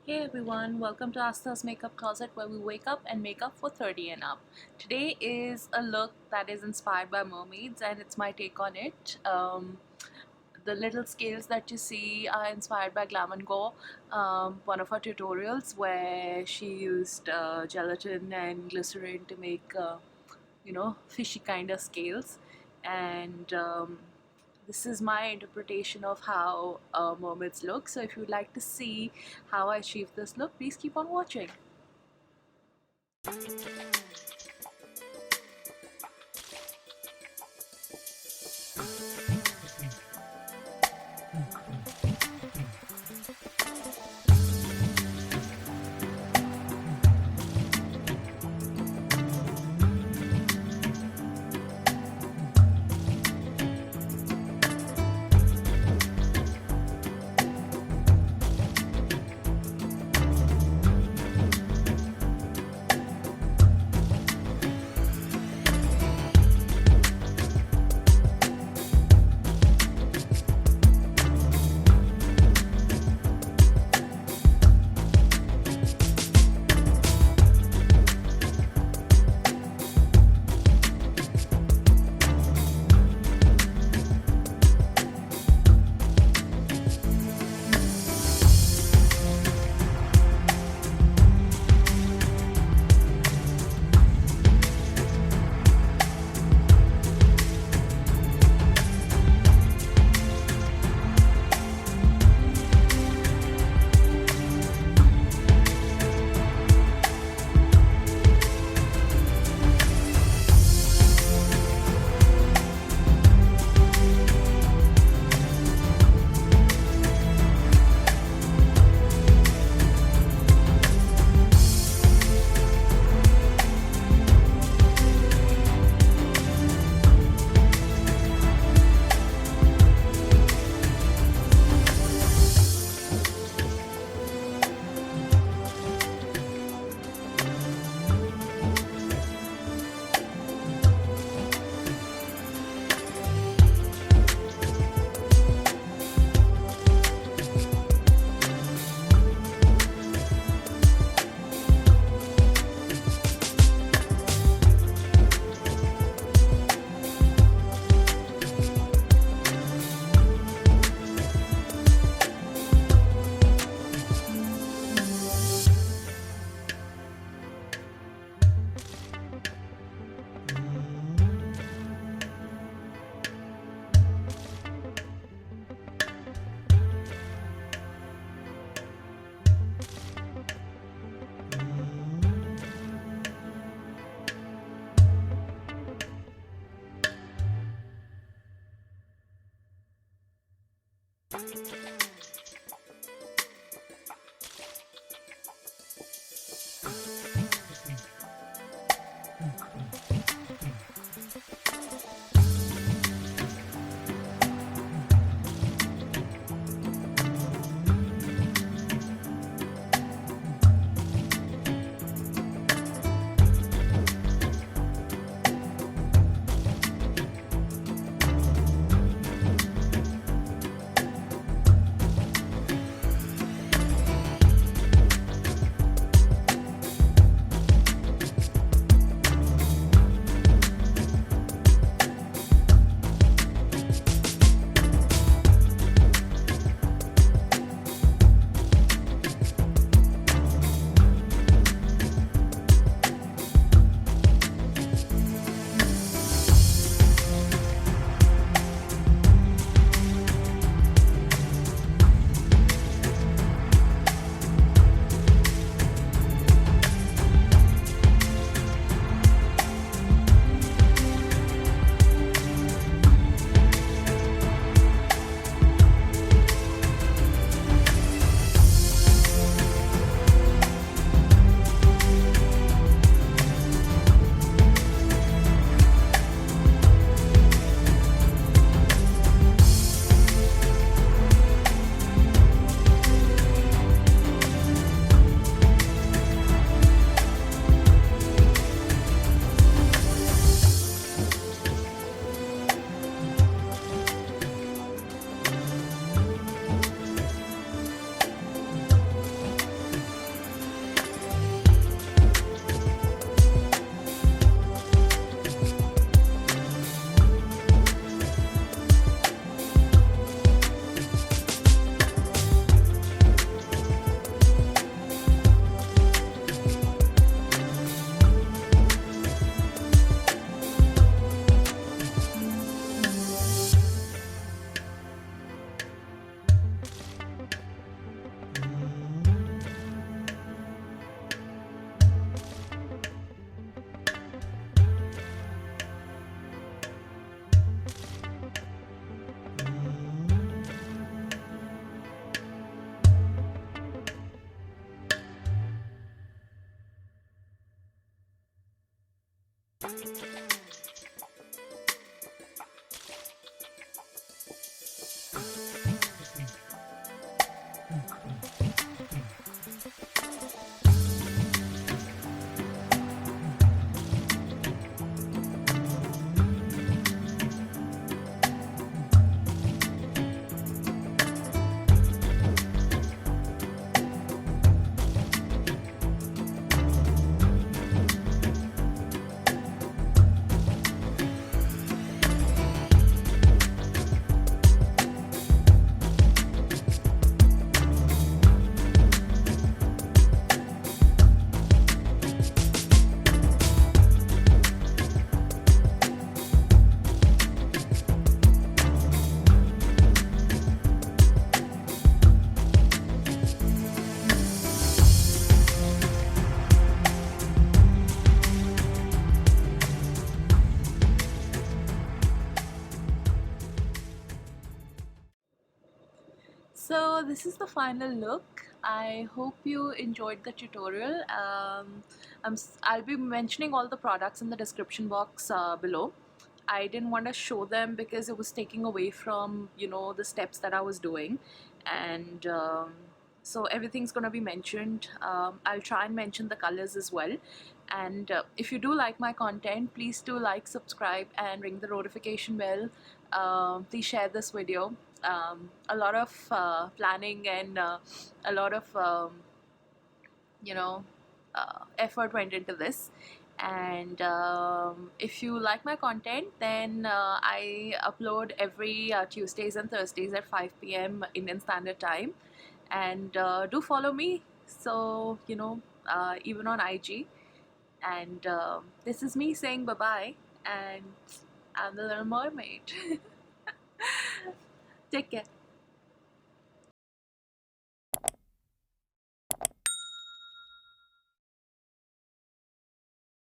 Hey everyone, welcome to Aastha's Makeup Closet where we wake up and make up for 30 and up. Today is a look that is inspired by mermaids and it's my take on it. The little scales that you see are inspired by Glam and Go, one of our tutorials where she used gelatin and glycerine to make, fishy kind of scales. And this is my interpretation of how mermaids look. So if you'd like to see how I achieve this look, please keep on watching. So this is the final look. I hope you enjoyed the tutorial. I'll be mentioning all the products in the description box below. I didn't want to show them because it was taking away from, you know, the steps that I was doing, and so everything's gonna be mentioned. I'll try and mention the colors as well. And if you do like my content, please do like, subscribe, and ring the notification bell. Please share this video. A lot of planning and a lot of you know effort went into this, and if you like my content, then I upload every Tuesdays and Thursdays at 5 p.m. Indian Standard Time, and do follow me, so you know, even on IG. And this is me saying bye bye, and I'm the little mermaid. Take care.